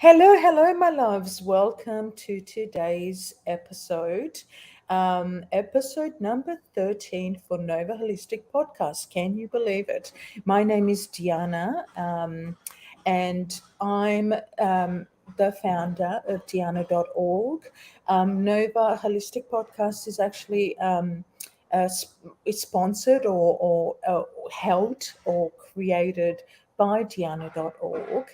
Hello, my loves. Welcome to today's episode number 13 for Nova Holistic Podcast. Can you believe it? My name is Diana, and I'm the founder of Diana.org. Nova Holistic Podcast is actually it's sponsored or held or created by Diana.org.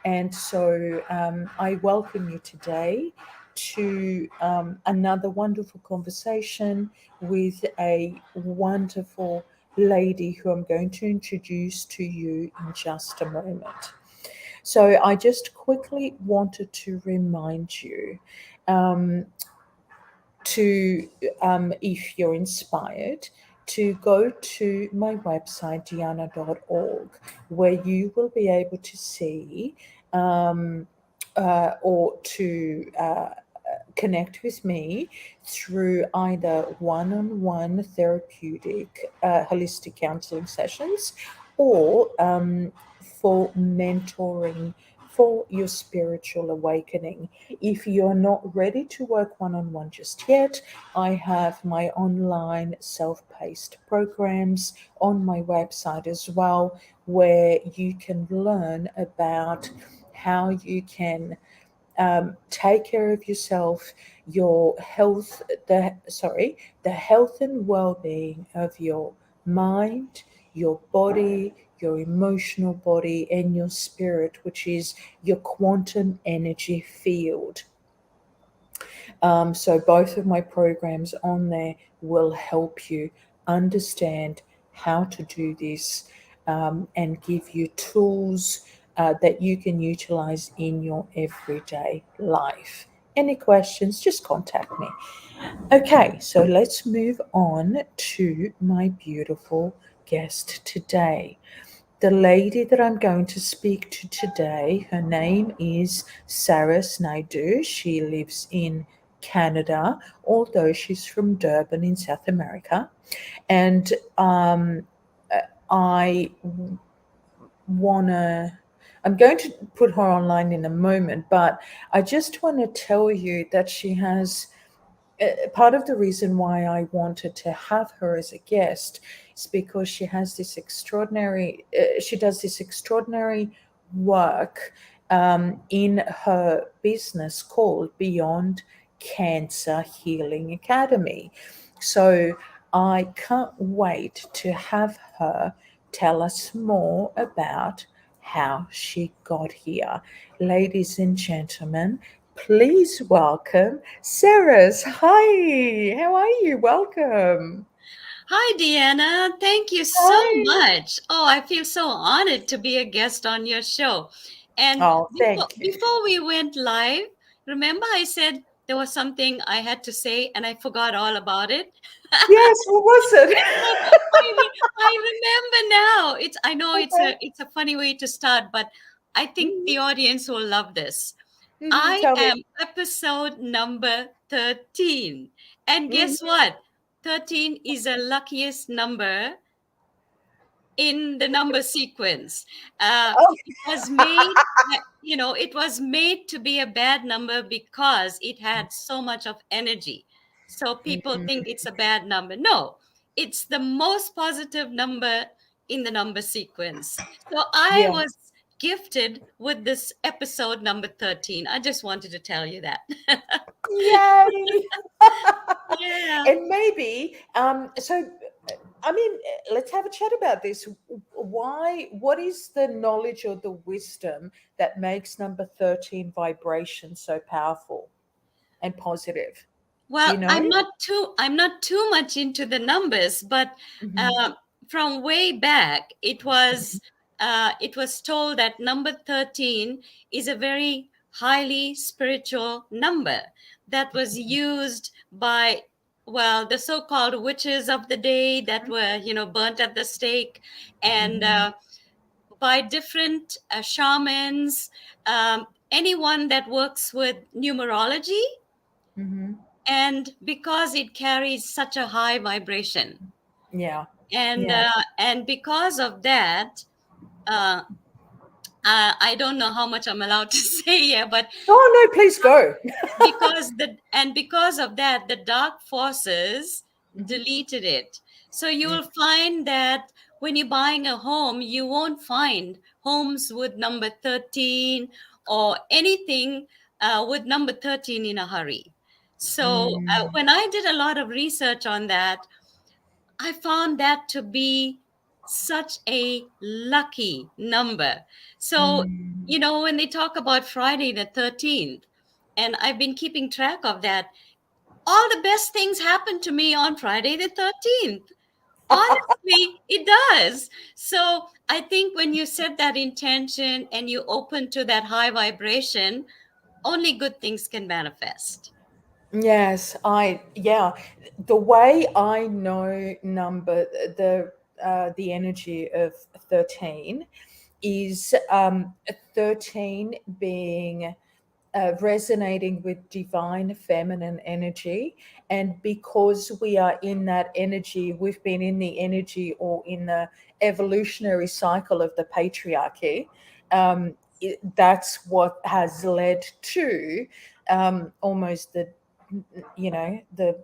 And so I welcome you today to another wonderful conversation with a wonderful lady who I'm going to introduce to you in just a moment. So I just quickly wanted to remind you um, to, if you're inspired, to go to my website, diana.org, where you will be able to see um, or to connect with me through either one-on-one therapeutic holistic counseling sessions or for mentoring for your spiritual awakening. If you're not ready to work one-on-one just yet, I have my online self-paced programs on my website as well, where you can learn about how you can take care of yourself, your health, the health and well-being of your mind, your body, your emotional body, and your spirit, which is your quantum energy field. So both of my programs on there will help you understand how to do this and give you tools that you can utilize in your everyday life. Any questions, just contact me. Okay, so let's move on to my beautiful guest today. The lady that I'm going to speak to today, her name is Saras Naidoo. She lives in Canada, although she's from Durban in South America. And I wanna I'm going to put her online in a moment, but I just want to tell you that she has part of the reason why I wanted to have her as a guest is because she does this extraordinary work in her business called Beyond Cancer Healing Academy. So I can't wait to have her tell us more about how she got here. Ladies and gentlemen, please welcome Saras. Hi, how are you? Welcome. Hi, Deanna. Thank you so Hi. much. Oh, I feel so honored to be a guest on your show. And Oh, before, thank you. before we went live, remember I said there was something I had to say and I forgot all about it? Yes, what was it? I remember now. I know Okay. it's a funny way to start, but I think the Hmm. audience will love this. I Tell me. am episode number 13. And Hmm. guess what? 13 is the luckiest number in the number sequence. Oh. It was made, it was made to be a bad number because it had so much of energy. So people think it's a bad number. No, it's the most positive number in the number sequence. So I Yeah. was gifted with this episode number 13. I just wanted to tell you that. Yay. Yeah. And maybe, I mean, let's have a chat about this. What is the knowledge or the wisdom that makes number 13 vibration so powerful and positive? Do Well, you know? I'm not too much into the numbers, but Hmm. uh, from way back, it was told that number 13 is a very highly spiritual number that was used by, well, the so-called witches of the day that were, burnt at the stake, and Hmm. by different shamans, anyone that works with numerology, Hmm. and because it carries such a high vibration, Yeah. and Yeah. uh, and because of that, uh, I don't know how much I'm allowed to say here, but Oh no, please go. because of that, the dark forces Mhm. deleted it. So you Mm, will find that when you're buying a home, you won't find homes with number 13 or anything with number 13 in a hurry. So mm, when I did a lot of research on that, I found that to be such a lucky number. So, mm. when they talk about Friday the 13th, and I've been keeping track of that, all the best things happen to me on Friday the 13th. Honestly, it does. So I think when you set that intention and you open to that high vibration, only good things can manifest. Yes, yeah. The way I know the energy of 13 is 13 being resonating with divine feminine energy. And because we are in that energy, we've been in the energy or in the evolutionary cycle of the patriarchy. That's what has led to almost you know, the,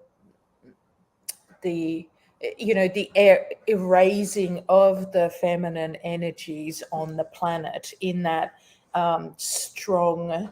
the, the erasing of the feminine energies on the planet in that strong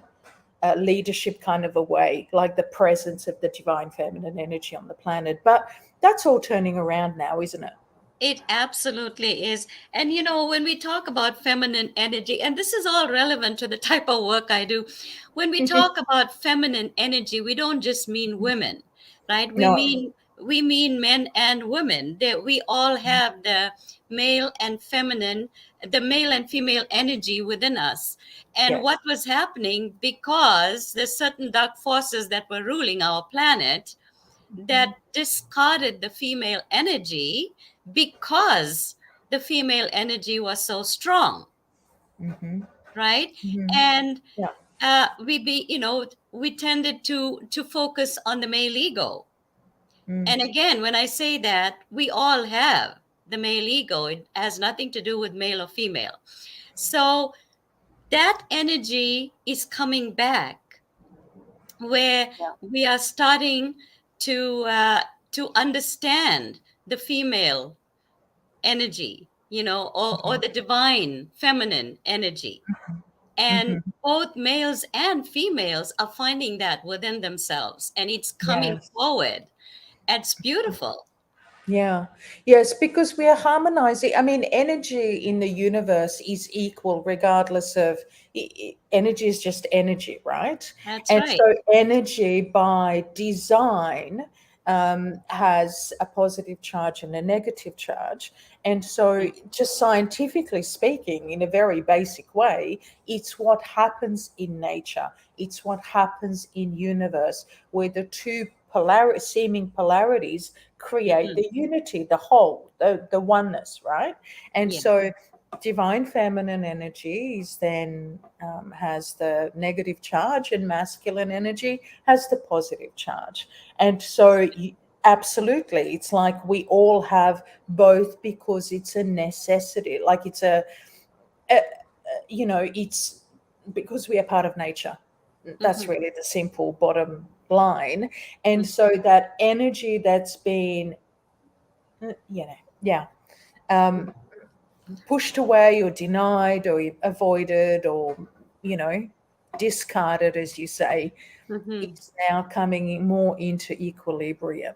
leadership kind of a way, like the presence of the divine feminine energy on the planet. But that's all turning around now, isn't it? It absolutely is. And when we talk about feminine energy, and this is all relevant to the type of work I do, when we talk about feminine energy, we don't just mean women, right? We No. mean we mean men and women. That we all have the male and female energy within us. And Yes. what was happening, because there's certain dark forces that were ruling our planet, that discarded the female energy because the female energy was so strong, Mm-hmm. right? Mm-hmm. And Yeah. we tended to focus on the male ego. Mm. And again, when I say that, we all have the male ego. It has nothing to do with male or female. So that energy is coming back, where Yeah. we are starting to to understand the female energy, or the divine feminine energy. And Mm-hmm. both males and females are finding that within themselves, and it's coming Yes. forward. It's beautiful. Yeah. Yes, because we are harmonizing. I mean, energy in the universe is equal regardless of energy is just energy, right? That's And right. so energy by design has a positive charge and a negative charge. And so, just scientifically speaking, in a very basic way, it's what happens in nature. It's what happens in universe where the two seeming polarities create Mhm. the unity, the whole, the oneness, right? And Yeah. so divine feminine energy is then has the negative charge, and masculine energy has the positive charge. And so absolutely, it's like we all have both because it's a necessity, like it's a it's because we are part of nature. That's Mhm. really the simple bottom line. And Mhm. so that energy that's been yeah, um, pushed away or denied or avoided or, you know, discarded, as you say, Mhm. is now coming more into equilibrium,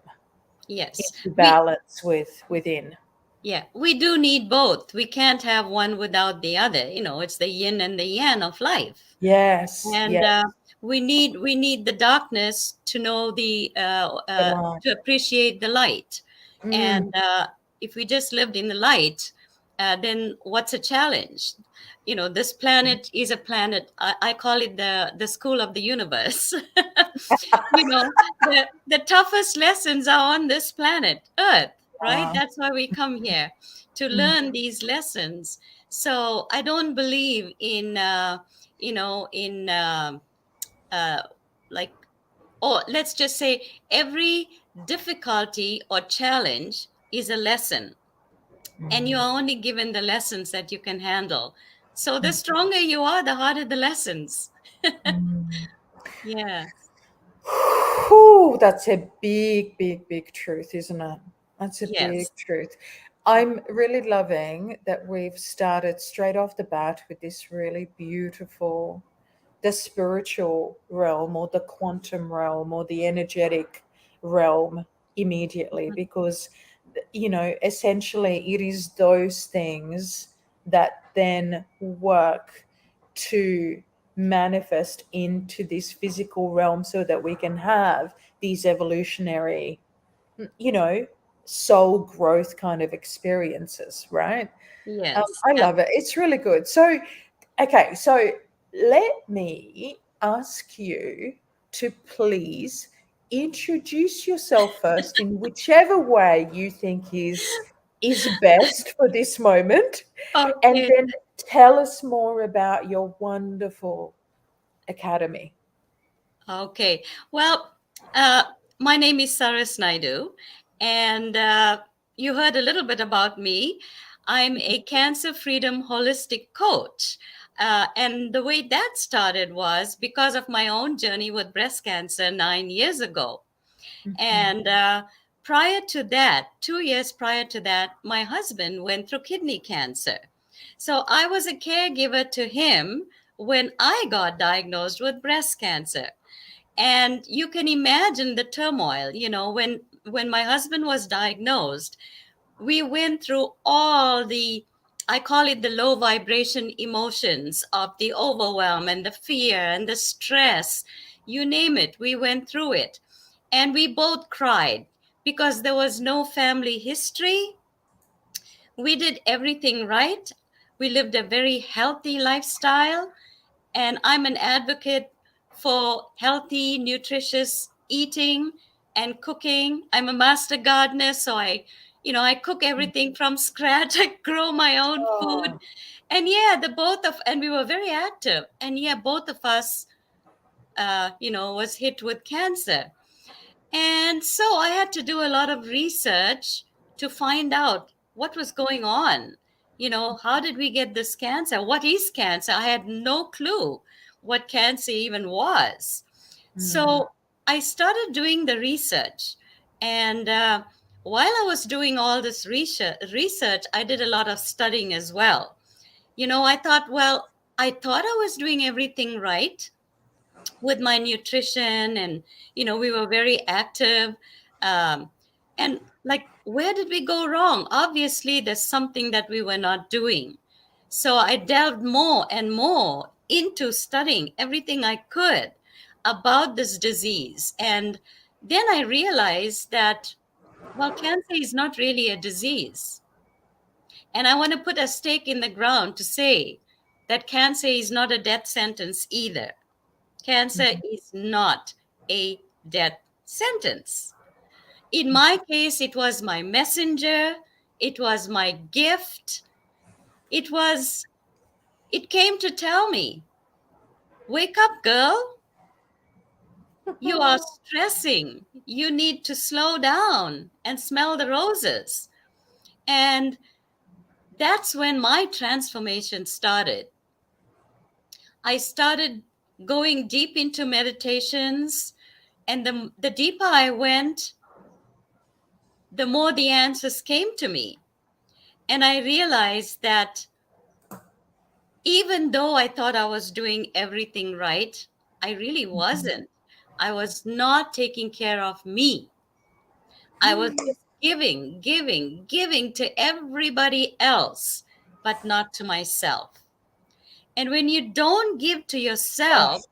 Yes. into We balance within. Yeah, we do need both. We can't have one without the other. It's the yin and the yang of life. Yes, And yes, we need the darkness to know the line. to appreciate the light. Mm, And if we just lived in the light, then what's a challenge? This planet is a planet. I call it the school of the universe. The toughest lessons are on this planet Earth, right? yeah. That's why we come here, to Mm, learn these lessons. So I don't believe in in uh, like, or let's just say, every difficulty or challenge is a lesson, and you mm, are only given the lessons that you can handle. So the stronger you are, the harder the lessons. Mm. Yeah. Whew, that's a big, big, big truth, isn't it? That's a big Yes. truth. I'm really loving that we've started straight off the bat with this really beautiful, the spiritual realm or the quantum realm or the energetic realm immediately, because, essentially it is those things that then work to manifest into this physical realm so that we can have these evolutionary, you know, soul growth kind of experiences, right? Yes. I love it. It's really good. So, okay, so let me ask you to please introduce yourself first in whichever way you think is best for this moment, and Okay. then tell us more about your wonderful academy. Okay. Well, uh, my name is Saras Naidoo, and you heard a little bit about me. I'm a cancer freedom holistic coach. And the way that started was because of my own journey with breast cancer 9 years ago. Mhm. And prior to that, 2 years prior to that, my husband went through kidney cancer. So I was a caregiver to him when I got diagnosed with breast cancer. And you can imagine the turmoil, when my husband was diagnosed, we went through all the, I call it the low vibration emotions of the overwhelm and the fear and the stress, you name it, we went through it. And we both cried because there was no family history. We did everything right. We lived a very healthy lifestyle, and I'm an advocate for healthy, nutritious eating and cooking. I'm a master gardener, so I cook everything from scratch. I grow my own food. Oh, And yeah, and we were very active. And yeah, both of us, was hit with cancer. And so I had to do a lot of research to find out what was going on. How did we get this cancer? What is cancer? I had no clue what cancer even was. mm, So I started doing the research. And while I was doing all this research, I did a lot of studying as well. I thought I was doing everything right with my nutrition, and we were very active, um, and like, where did we go wrong? Obviously there's something that we were not doing. So I delved more and more into studying everything I could about this disease, and then I realized that, well, cancer is not really a disease. And I want to put a stake in the ground to say that cancer is not a death sentence either. Cancer mhm. is not a death sentence. In my case, it was my messenger, it was my gift. It was, it came to tell me, wake up, girl. You are stressing. You need to slow down and smell the roses. And that's when my transformation started. I started going deep into meditations, and the deeper I went, the more the answers came to me. And I realized that even though I thought I was doing everything right, I really wasn't. I was not taking care of me. I was just giving, giving, giving to everybody else, but not to myself. And when you don't give to Oh, yourself,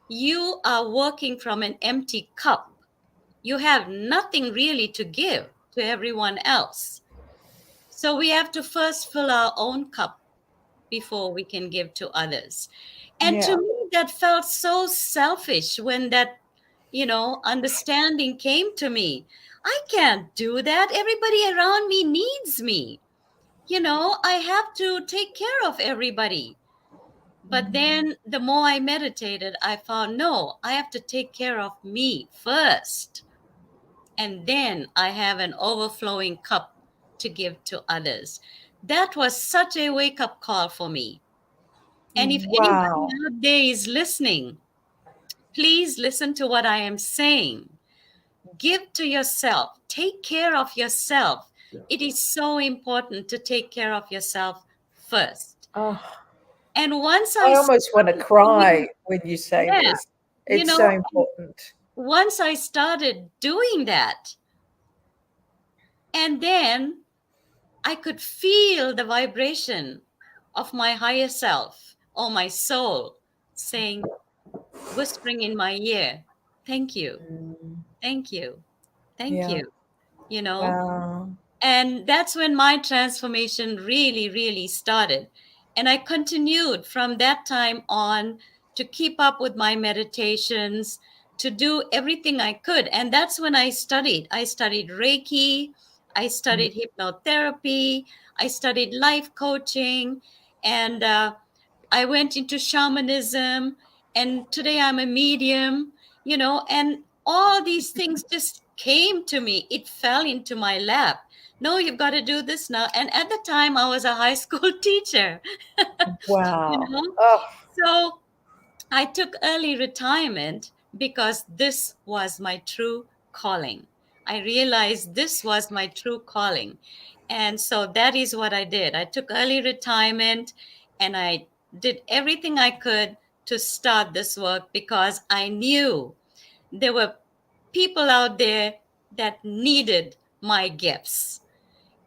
you are working from an empty cup. You have nothing really to give to everyone else. So we have to first fill our own cup before we can give to others. And to yeah. me, that felt so selfish when that, understanding came to me. I can't do that. Everybody around me needs me. I have to take care of everybody. But Mhm. then the more I meditated, I found no, I have to take care of me first. And then I have an overflowing cup to give to others. That was such a wake up call for me. And if anybody Wow. out there is listening, please listen to what I am saying. Give to yourself, take care of yourself. It is so important to take care of yourself first. Oh, And once I I almost want to started cry doing, when you say yeah, this. you It's so know, important. once I started doing that, and then I could feel the vibration of my higher self or my soul saying, whispering in my ear, thank you, Mm, thank you, thank yeah. you, you know. Wow. And that's when my transformation really, really started. And I continued from that time on to keep up with my meditations, to do everything I could. And that's when I studied. I studied Reiki, I Mm, studied hypnotherapy, I studied life coaching, and I went into shamanism. And today I'm a medium, and all these things just came to me. It fell into my lap. No, you've got to do this now. And at the time, I was a high school teacher, you wow. know. Oh, So I took early retirement because this was my true calling. I realized this was my true calling. And so that is what I did. I took early retirement and I did everything I could to start this work because I knew there were people out there that needed my gifts.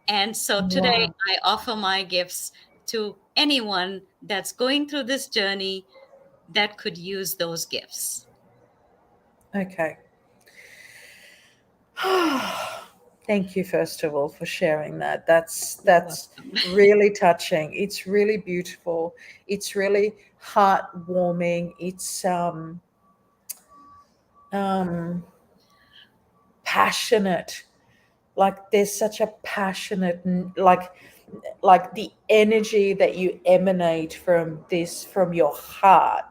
And so today wow. I offer my gifts to anyone that's going through this journey that could use those gifts. Okay. Thank you, first of all, for sharing that. You're That's welcome. really touching. It's really beautiful. It's really heartwarming. It's um, passionate. Like there's such a passionate, like the energy that you emanate from this, from your heart,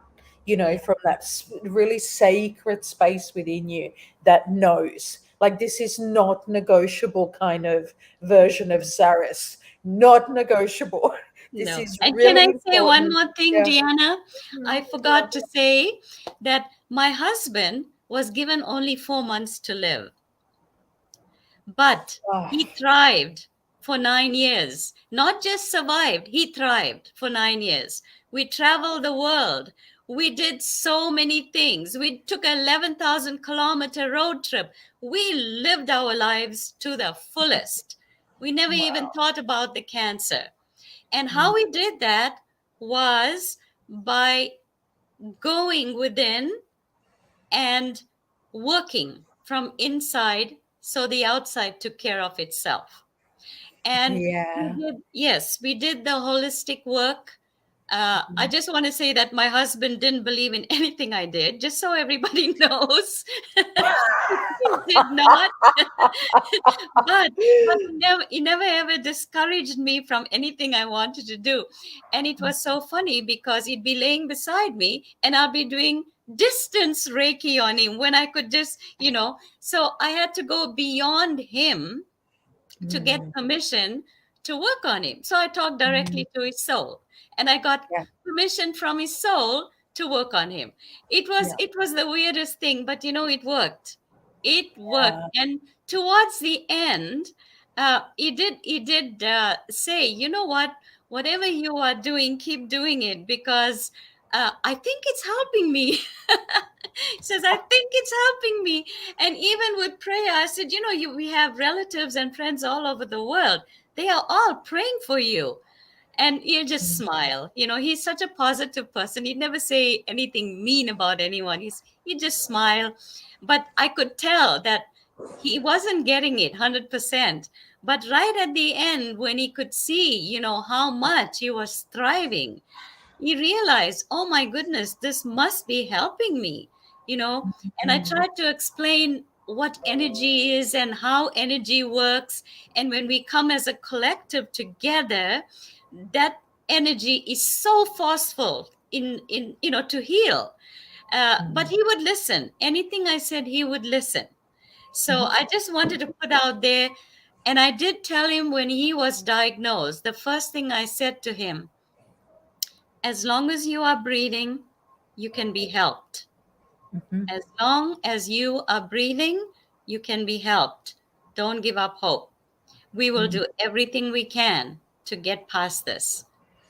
Yeah, from that really sacred space within you that knows, like, this is not negotiable kind of version of Saras, not negotiable. This no. is And can I really say one important. more thing, Yeah. Diana? I Mhm. forgot to say that my husband was given only 4 months to live. But Oh, he thrived for 9 years. Not just survived, he thrived for 9 years. We traveled the world. We did so many things. We took an 11,000-kilometer road trip. We lived our lives to the fullest. We never even wow. thought about the cancer. And how Mm, we did that was by going within and working from inside so the outside took care of itself. And we yeah. did, yes, we did the holistic work. I just want to say that my husband didn't believe in anything I did, just so everybody knows. He did not. But he never ever discouraged me from anything I wanted to do. And it was so funny because he'd be laying beside me and I'll be doing distance Reiki on him when I could just, so I had to go beyond him to get Mm, permission to work on him. So I talked mm, directly to his soul and I got yeah. permission from his soul to work on him. It was Yeah. it was the weirdest thing, but it worked. It worked. Yeah. And towards the end, he did say, you know what, whatever you are doing, keep doing it because I think it's helping me. He says, I think it's helping me. And even with prayer, I said, we have relatives and friends all over the world. They are all praying for you. And you just Mm, smile. He's such a positive person. He'd never say anything mean about anyone. He'd just smile. But I could tell that he wasn't getting it 100%. But right at the end, when he could see, how much he was thriving, he realized, oh my goodness, this must be helping me, you know. And I mm, tried to explain what energy is and how energy works. And when we come as a collective together, that energy is so forceful in to heal. But mm, he would listen. Anything I said, he would listen. So mhm. I just wanted to put out there. And I did tell him when he was diagnosed, the first thing I said to him, as long as you are breathing, you can be helped. Mhm. As long as you are breathing, you can be helped. Don't give up hope. We will Mhm. do everything we can to get past this.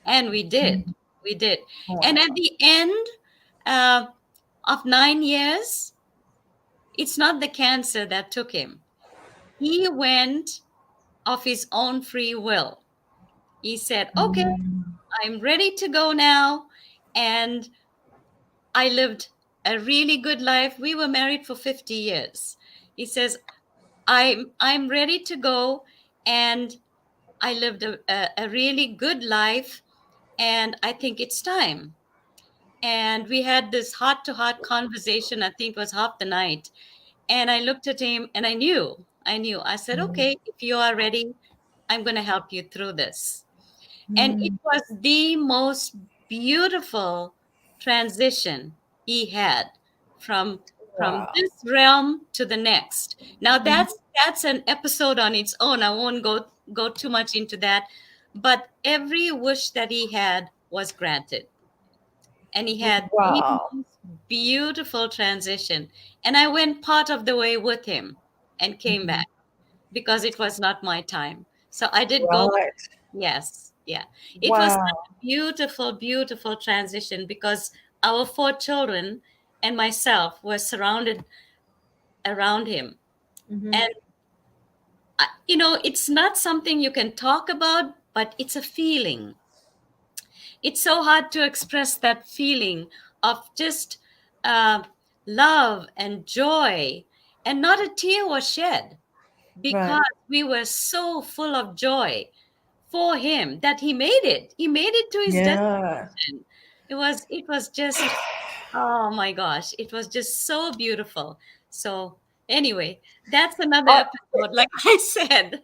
And we did. Mhm. We did. And Wow. at the end uh, of 9 years, it's not the cancer that took him. He went of his own free will. He said, okay, Mm. I'm ready to go now. And I lived a really good life. We were married for 50 years. He says, I'm ready to go. And I lived a really good life. And I think it's time. And we had this heart to heart conversation. I think it was half the night. And I looked at him and I knew. I said, Mm. okay, if you are ready, I'm going to help you through this. And it Mm. was the most beautiful transition he had from Wow. this realm to the next. Now Mhm. that's an episode on its own. I won't go too much into that, but every wish that he had was granted, and he had the Wow. most beautiful transition. And I went part of the way with him and came Mhm. back because it was not my time. So I did go. Right. Yes, yeah. It was such Wow. a beautiful, beautiful transition because our four children and myself were surrounded around him. Mhm. And, it's not something you can talk about, but it's a feeling. It's so hard to express that feeling of just uh, love and joy, and not a tear was shed Right. because we were so full of joy for him that he made it. He made it to his Yeah. destination. It was just, oh my gosh, it was just so beautiful. So anyway, that's another I, episode, like I said.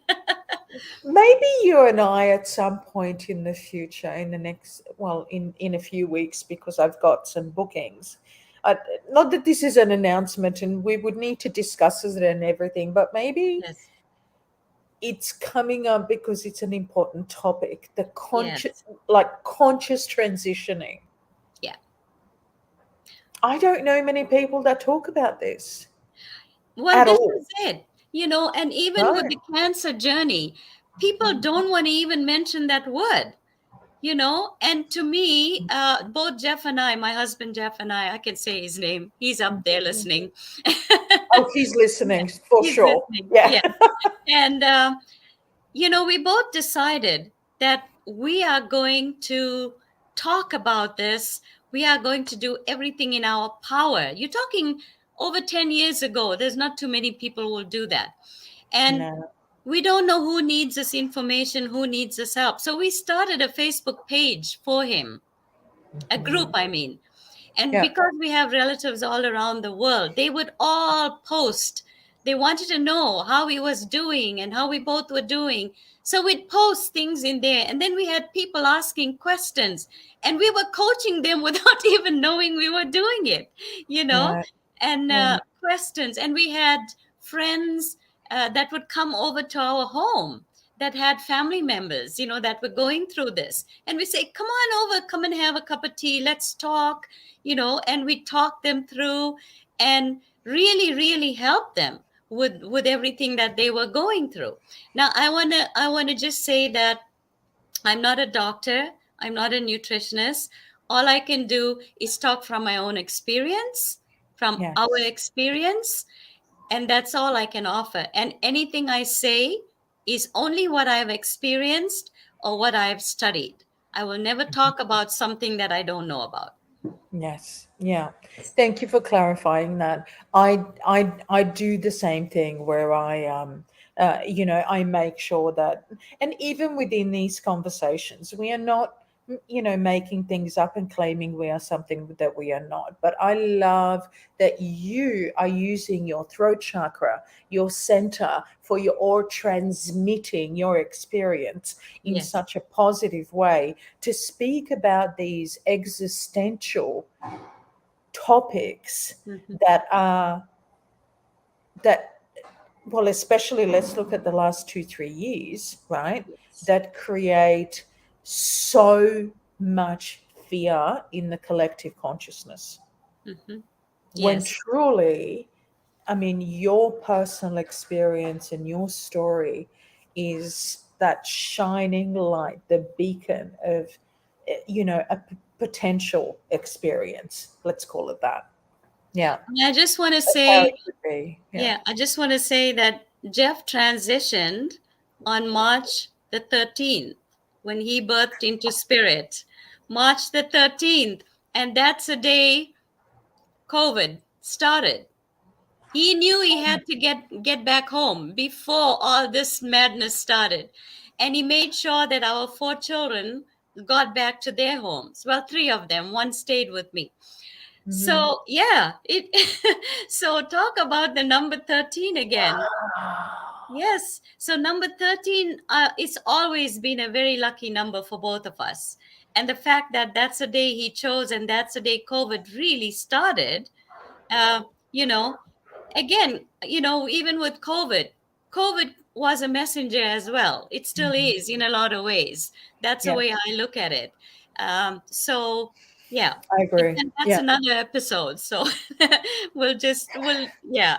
maybe you and I at some point in the future, in the next, well, in a few weeks, because I've got some bookings. Uh, Not that this is an announcement, and we would need to discuss it and everything, but maybe Yes, it's coming up because it's an important topic. The conscious, yes, like conscious transitioning. yeah. I don't know many people that talk about this Well, at this all. is it, and even with Right. the cancer journey, people don't want to even mention that word. And to me, both Jeff and I, my husband Jeff and I can say his name, he's up there listening. Oh, he's listening for He's sure. listening, Yeah. yeah. And we both decided that we are going to talk about this. We are going to do everything in our power. You're talking over 10 years ago. There's not too many people who will do that. And No. we don't know who needs this information, who needs this help. So we started a Facebook page for him, a group, Mhm. I mean. And Yeah. because we have relatives all around the world, they would all post. They wanted to know how he was doing and how we both were doing. So we'd post things in there. And then we had people asking questions. And we were coaching them without even knowing we were doing it, you know, Right. and Right. questions. And we had friends that would come over to our home that had family members, that were going through this. And we say, come on over, come and have a cup of tea. Let's talk, and we talk them through and really, really help them with everything that they were going through. Now, I wanna just say that I'm not a doctor, I'm not a nutritionist. All I can do is talk from my own experience, from our Yes. experience, and that's all I can offer. And anything I say is only what I've experienced or what I've studied. I will never talk about something that I don't know about. Yes. Yeah. Thank you for clarifying that. I do the same thing where I make sure that, and even within these conversations, we are not, making things up and claiming we are something that we are not. But I love that you are using your throat chakra, your center, for your, or transmitting your experience in Yes. such a positive way to speak about these existential topics Mhm. that are that well, especially let's look at the last 2 3 years, right, Yes. that create so much sphere in the collective consciousness. Hmm. When Yes. truly, I mean, your personal experience and your story is that shining light, the beacon of, a potential experience. Let's call it that. Yeah, And I just want to that's how it say, should be. Yeah. yeah, I just want to say that Jeff transitioned on March the 13th when he birthed into spirit. March the 13th. And that's the day COVID started. He knew he had to get back home before all this madness started. And he made sure that our four children got back to their homes. Well, three of them, one stayed with me. Hmm. So, yeah, it so talk about the number 13 again. Yes. So number 13, it's always been a very lucky number for both of us. And the fact that that's the day he chose and that's the day COVID really started, uh, you know, again, even with COVID was a messenger as well. It still Hmm. is in a lot of ways. That's the Yeah, way I look at it. So yeah, I but agree. then that's Yeah. another episode. So we'll yeah,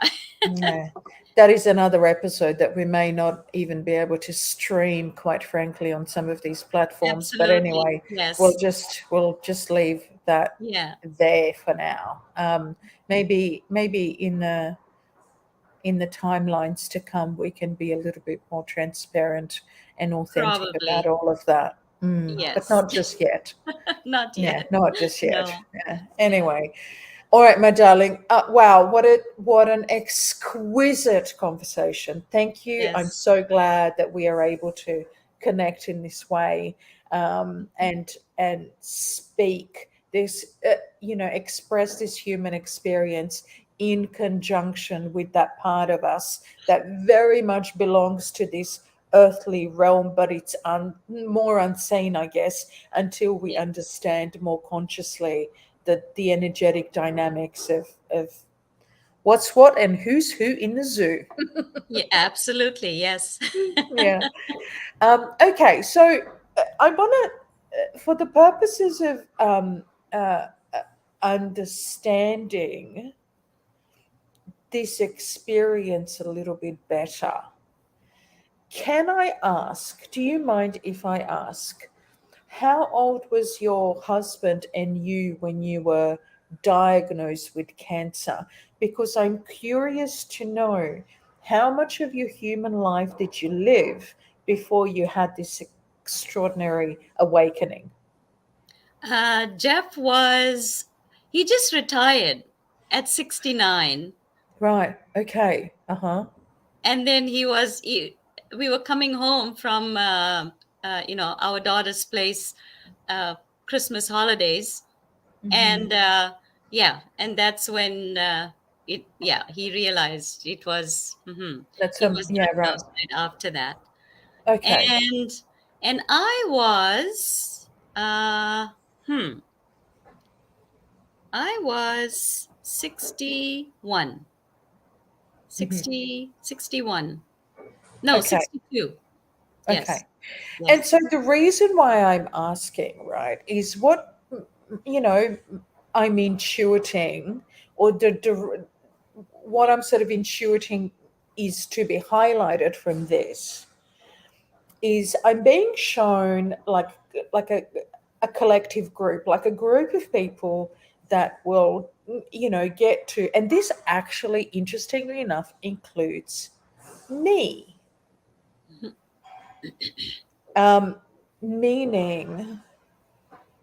Yeah. That is another episode that we may not even be able to stream, quite frankly, on some of these platforms. But absolutely, anyway, yes, we'll just leave that yeah, there for now. Maybe in the timelines to come, we can be a little bit more transparent and authentic about probably, all of that. But yes, not just yet. not Yeah, yet, not just yet. no, Yeah. yeah, Anyway, all right, my darling. Wow, what an exquisite conversation. Thank you. I'm yes, so glad that we are able to connect in this way, and speak this, express this human experience in conjunction with that part of us that very much belongs to this earthly realm, but it's more unseen, I guess, until we yeah, understand more consciously the energetic dynamics of what's what and who's who in the zoo. yeah, absolutely, yes. Yeah. Okay. So I want to, for the purposes of uh, understanding this experience a little bit better, can I ask? Do you mind if I ask? How old was your husband and you when you were diagnosed with cancer? Because I'm curious to know how much of your human life did you live before you had this extraordinary awakening? Jeff he just retired at 69. Right. Okay. Uh huh. And then we were coming home from, our daughter's place, uh, Christmas holidays. Hmm. And yeah, and that's when he realized That's he was yeah. Right. diagnosed right after that. Okay. And I was, hmm, I was 61, Hmm. 61. No, Okay. 62. Yes. Okay. And Yes. so the reason why I'm asking, right, is what, you know, I'm intuiting, or what I'm sort of intuiting is to be highlighted from this is I'm being shown like a collective group, like a group of people that will, get to, and this actually, interestingly enough, includes me. Um, Meaning,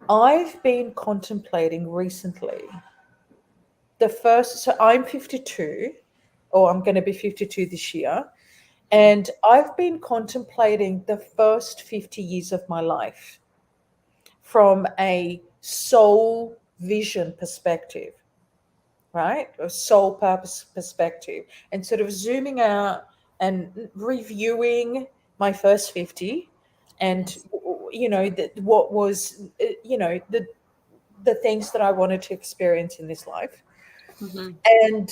I've been contemplating recently so I'm 52, or I'm going to be 52 this year, and I've been contemplating the first 50 years of my life from a soul vision perspective, right? A soul purpose perspective, and sort of zooming out and reviewing my first 50, and Yes. what was, the things that I wanted to experience in this life. Hmm. And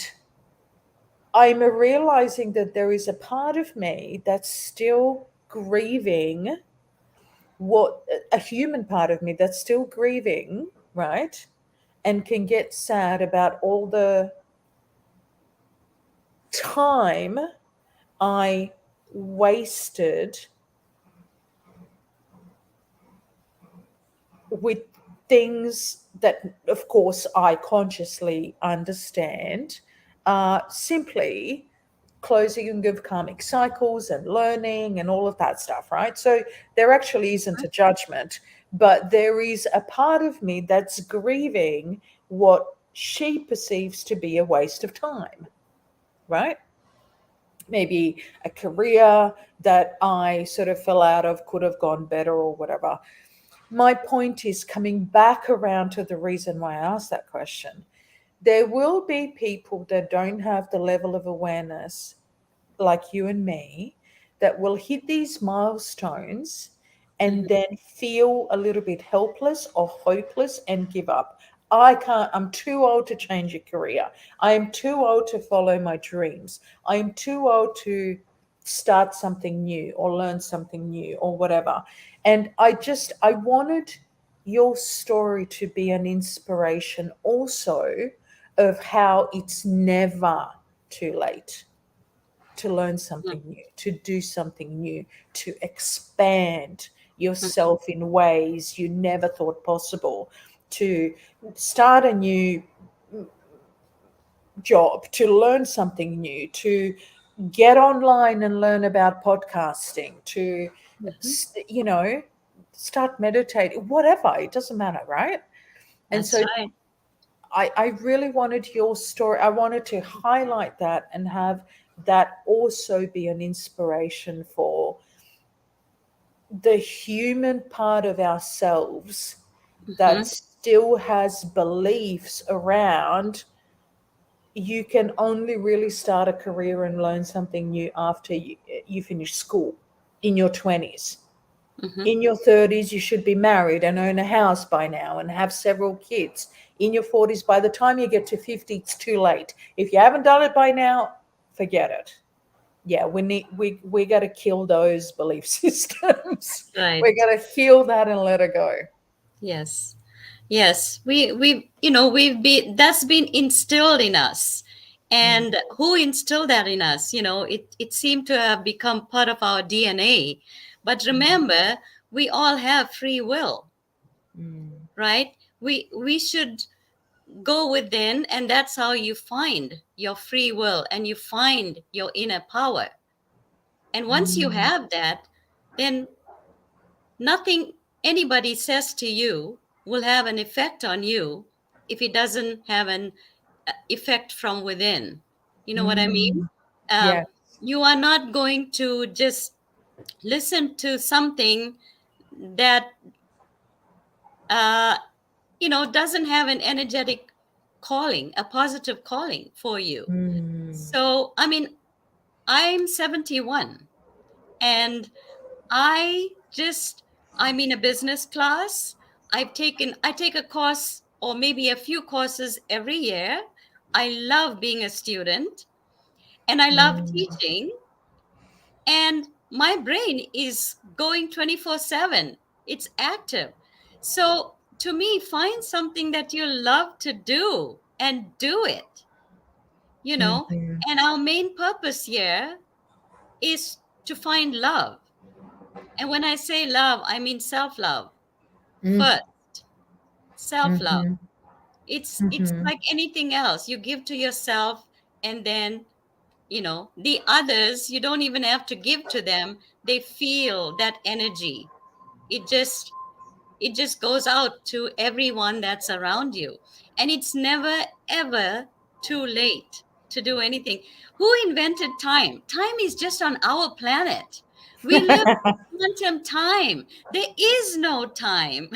I'm realizing that there is a part of me that's still grieving what a human part of me that's still grieving, right? And can get sad about all the time I wasted with things that, of course, I consciously understand, simply closing of karmic cycles and learning and all of that stuff, right? So there actually isn't a judgment, but there is a part of me that's grieving what she perceives to be a waste of time, right? Maybe a career that I sort of fell out of, could have gone better or whatever. My point is coming back around to the reason why I asked that question. There will be people that don't have the level of awareness like you and me that will hit these milestones and Mhm. then feel a little bit helpless or hopeless and give up. I can't, I'm too old to change a career. I am too old to follow my dreams. I am too old to start something new or learn something new or whatever. And I wanted your story to be an inspiration also of how it's never too late to learn something new, to do something new, to expand Mhm. yourself in ways you never thought possible, to start a new job, to learn something new, to get online and learn about podcasting, to, Mhm. you know, start meditating, whatever, it doesn't matter, right? And That's so right. I really wanted your story. I wanted to highlight that and have that also be an inspiration for the human part of ourselves that Mhm. still has beliefs around you can only really start a career and learn something new after you finish school in your 20s. Mhm. In your 30s, you should be married and own a house by now and have several kids. In your 40s, by the time you get to 50, it's too late. If you haven't done it by now, forget it. Yeah, we got to kill those belief systems. We Right. got to heal that and let it go. Yes. Yes. We've been that's been instilled in us. Mm, And who instilled that in us? It seemed to have become part of our DNA. But mm, remember, we all have free will, mm, right? We should go within, and that's how you find your free will and you find your inner power. And once you mm, have that, then nothing anybody says to you will have an effect on you if it doesn't have an effect from within. You know what I mean? mm. Um, Yeah. you are not going to just listen to something that uh, doesn't have an energetic calling, a positive calling for you. Mm, So, I mean, I'm 71, and I just, I'm in a business class. I take a course or maybe a few courses every year. I love being a student and I love mm, teaching, and my brain is going 24/7. It's active. So to me, find something that you love to do and do it, you know. mhm, And our main purpose here is to find love. And when I say love, I mean self love mm, first. Self love. mhm, It's mhm, like anything else. You give to yourself, and then the others, you don't even have to give to them. They feel that energy. It just it just goes out to everyone that's around you. And it's never ever too late to do anything. Who invented time? Time is just on our planet. We live in quantum time. There is no time.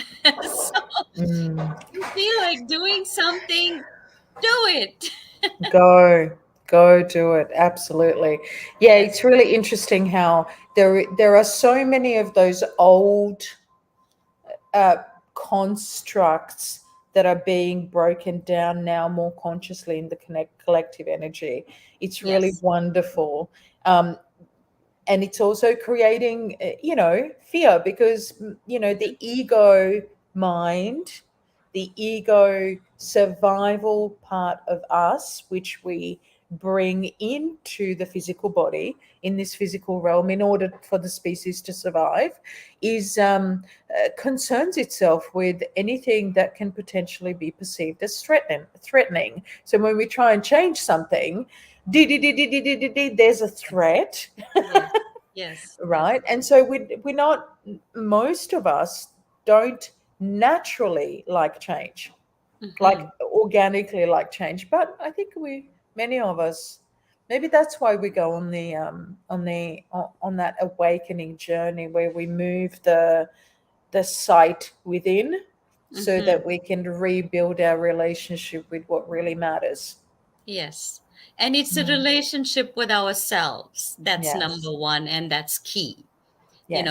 So mm. you feel like doing something, do it. Go do it. Absolutely. Yeah, Yes. it's really interesting how there are so many of those old uh, constructs that are being broken down now more consciously in the collective energy. It's really Yes. wonderful. Um, and it's also creating fear, because the ego mind, the ego survival part of us, which we bring into the physical body, in this physical realm, in order for the species to survive, is concerns itself with anything that can potentially be perceived as threatening. So when we try and change something, there's a threat, Yes. Yes. Yes. right? And so we're not, most of us don't naturally like change, like Hmm. organically like change. But I think many of us, maybe that's why we go on that awakening journey, where we move the sight within, so Hmm. that we can rebuild our relationship with what really matters. Yes. And it's a Mm. relationship with ourselves. That's Yes. number one, and that's key. Yes.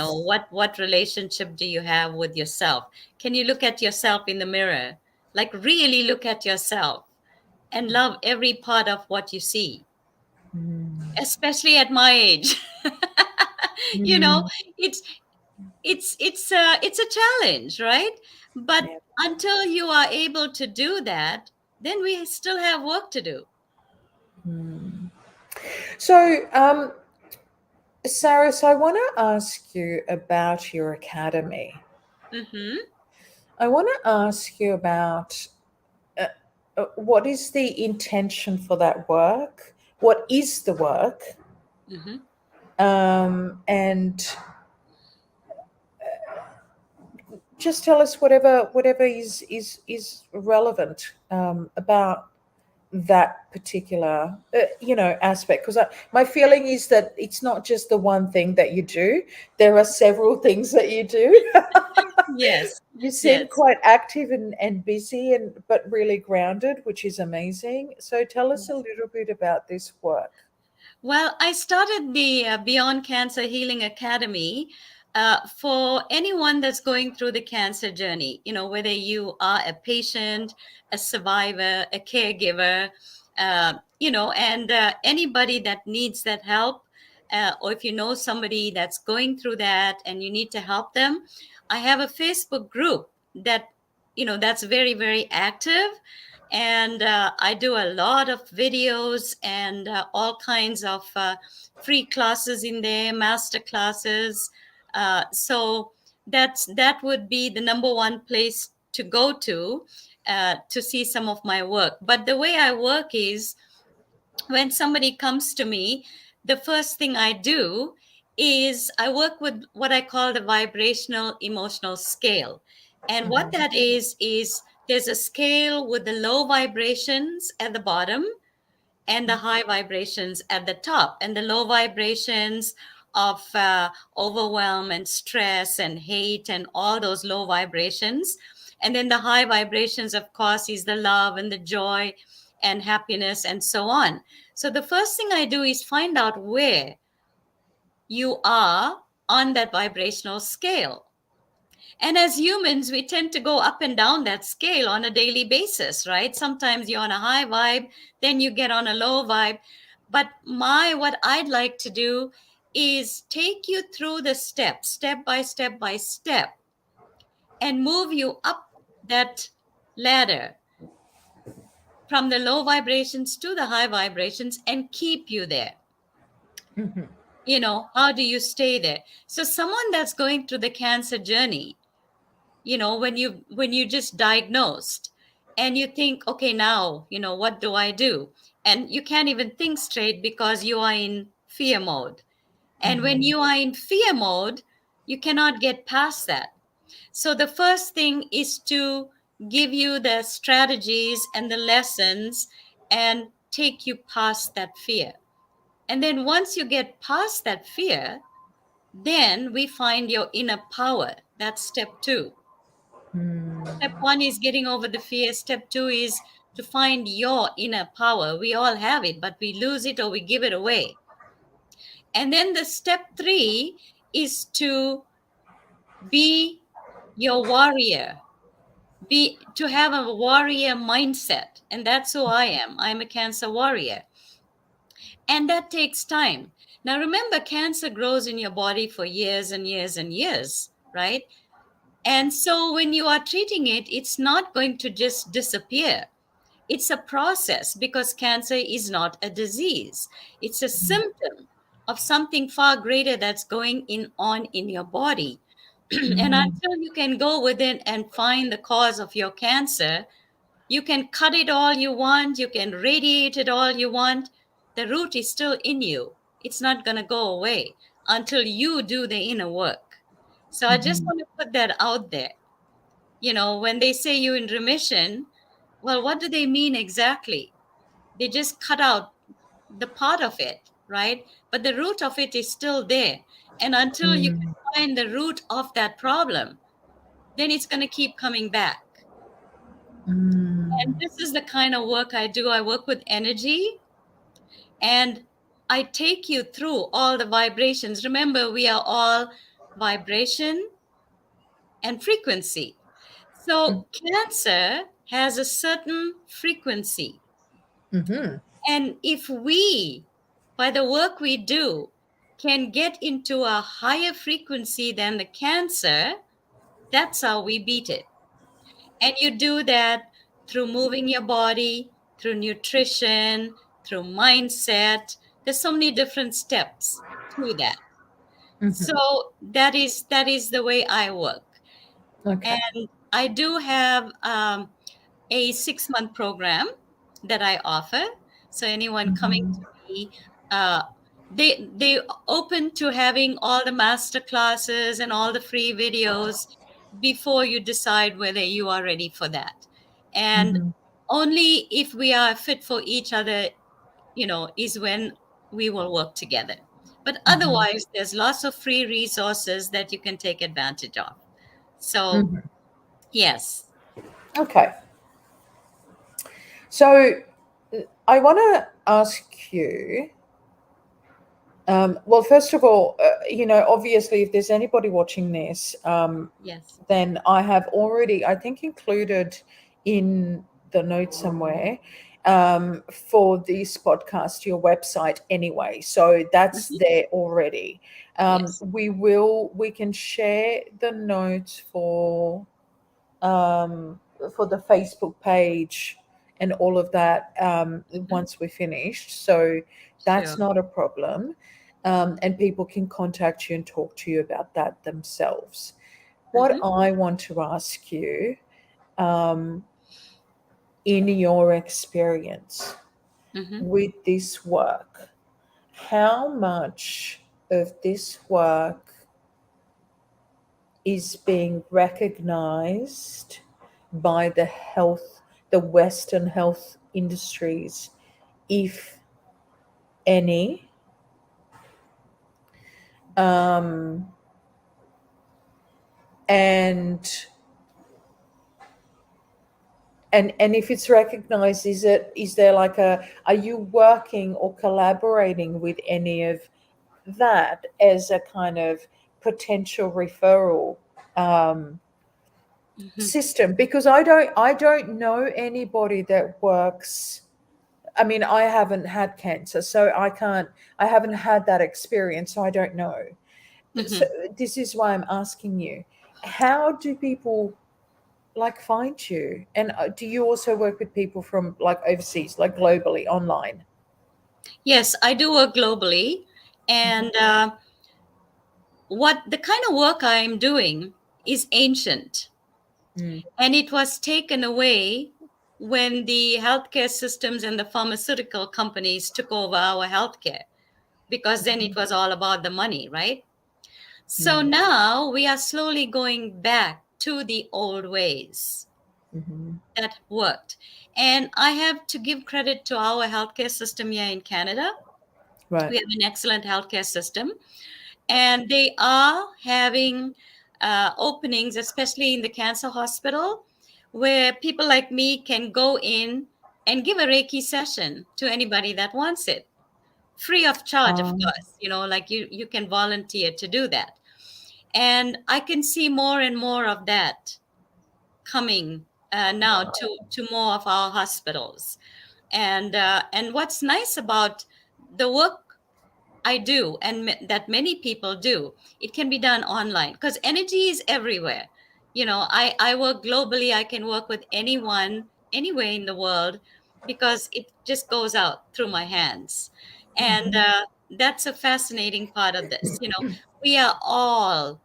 What relationship do you have with yourself? Can you look at yourself in the mirror? Like really look at yourself and love every part of what you see, Mm. especially at my age. you know, Mm. it's it's a challenge, right? But Yeah. until you are able to do that, then we still have work to do. Mm. So, Saras, I want to ask you about your academy. Mm-hmm. I want to ask you about uh, what is the intention for that work? What is the work? Mm-hmm. And just tell us whatever is relevant about that particular aspect, because my feeling is that it's not just the one thing that you do. There are several things that you do. Yes. You seem Yes. quite active and busy, and but really grounded, which is amazing. So tell us a little bit about this work. Well, I started the Beyond Cancer Healing Academy for anyone that's going through the cancer journey. Whether you are a patient, a survivor, a caregiver, and anybody that needs that help, or if you know somebody that's going through that and you need to help them. I have a Facebook group that's very, very active, and I do a lot of videos and all kinds of free classes in there, master classes. So that would be the number one place to go to see some of my work. But the way I work is, when somebody comes to me, the first thing I do is I work with what I call the vibrational emotional scale. And what Mhm. that is there's a scale with the low vibrations at the bottom and the high vibrations at the top. And the low vibrations of overwhelm and stress and hate and all those low vibrations. And then the high vibrations, of course, is the love and the joy and happiness and so on. So the first thing I do is find out where you are on that vibrational scale. And as humans, we tend to go up and down that scale on a daily basis, right? Sometimes you're on a high vibe, then you get on a low vibe. But what I'd like to do is take you through the steps, step by step, and move you up that ladder from the low vibrations to the high vibrations and keep you there. Mhm. How do you stay there? So someone that's going through the cancer journey, when you just diagnosed and you think, okay, now what do I do? And you can't even think straight because you are in fear mode. And when Mhm. you are in fear mode, you cannot get past that. So the first thing is to give you the strategies and the lessons and take you past that fear. And then once you get past that fear, then we find your inner power. That's step two. Step Mm. one is getting over the fear. Step two is to find your inner power. We all have it, but we lose it or we give it away. And then the step three is to be your warrior, be to have a warrior mindset. And that's who I am. I'm a cancer warrior. And that takes time. Now, remember, cancer grows in your body for years and years and years, right? And so when you are treating it, it's not going to just disappear. It's a process because cancer is not a disease. It's a symptom of something far greater that's going on in your body. And Mm, until you can go within and find the cause of your cancer, you can cut it all you want, you can radiate it all you want. The root is still in you. It's not going to go away until you do the inner work. So I just mhm, want to put that out there. When they say you in remission, well, what do they mean exactly? They just cut out the part of it, right? But the root of it is still there. And until you mm, can find the root of that problem, then it's going to keep coming back. And mm, this is the kind of work I do. I work with energy and I take you through all the vibrations. Remember, we are all vibration and frequency. So, cancer has a certain frequency. mhm, And if we, by the work we do, can get into a higher frequency than the cancer, that's how we beat it. And you do that through moving your body, through nutrition, through mindset. There's so many different steps to that. mhm. So that is the way I work. Okay. And I do have a 6-month program that I offer. So anyone coming Mhm, to me, uh, they open to having all the master classes and all the free videos before you decide whether you are ready for that. And mhm, only if we are fit for each other, is when we will work together. But mhm, otherwise, there's lots of free resources that you can take advantage of. So, mhm. yes. Okay. So I want to ask you. Well, first of all, obviously, if there's anybody watching this, Yes. then I have already, I think, included in the notes somewhere for this podcast your website anyway. So that's Mhm. there already. Yes. We can share the notes for the Facebook page and all of that Mhm. once we're finished. So that's Sure. not a problem. And people can contact you and talk to you about that themselves. What Mhm. I want to ask you, um, in your experience Mhm. with this work, how much of this work is being recognized by the Western health industries, if any? Um, and and if it's recognized, is there like are you working or collaborating with any of that as a kind of potential referral Mhm. system? Because I don't know anybody that works. I mean, I haven't had cancer, so I haven't had that experience, so I don't know. So Mhm. this is why I'm asking you, how do people like find you? And do you also work with people from like overseas, like globally, online? Yes, I do work globally, and what the kind of work I'm doing is ancient, Mm, and it was taken away when the healthcare systems and the pharmaceutical companies took over our healthcare, because then it was all about the money, right? So mm, now we are slowly going back to the old ways mhm. that worked. And I have to give credit to our healthcare system here in Canada. Right. We have an excellent healthcare system, and they are having openings, especially in the cancer hospital, where people like me can go in and give a Reiki session to anybody that wants it, free of charge, of Um, course. Like you can volunteer to do that. And I can see more and more of that coming now to more of our hospitals. And what's nice about the work I do, and that many people do. It can be done online because energy is everywhere. I work globally. I can work with anyone, anywhere in the world, because it just goes out through my hands. And Mm-hmm. that's a fascinating part of this. We are all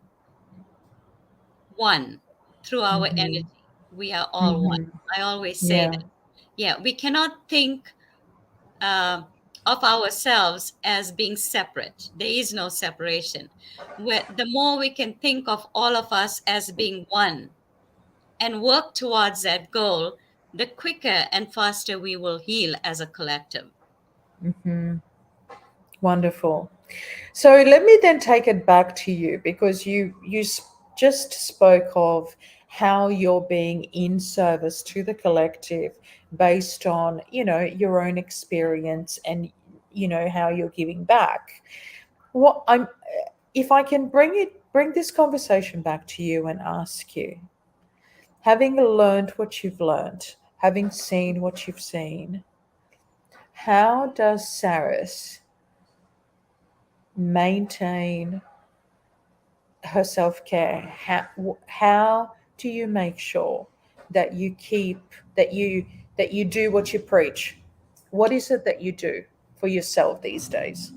one through our Mm-hmm. energy. We are all one. Mm-hmm. I always say Yeah. that. Yeah, we cannot think uh, of ourselves as being separate. There is no separation. The more we can think of all of us as being one and work towards that goal, the quicker and faster we will heal as a collective. Mm-hmm. Wonderful. So let me then take it back to you, because just spoke of how you're being in service to the collective based on, your own experience, and how you're giving back. What I'm If I can bring this conversation back to you and ask you, having learned what you've learned, having seen what you've seen, how does Saras maintain her self-care? How do you make sure that you keep that you do what you preach? What is it that you do for yourself these days?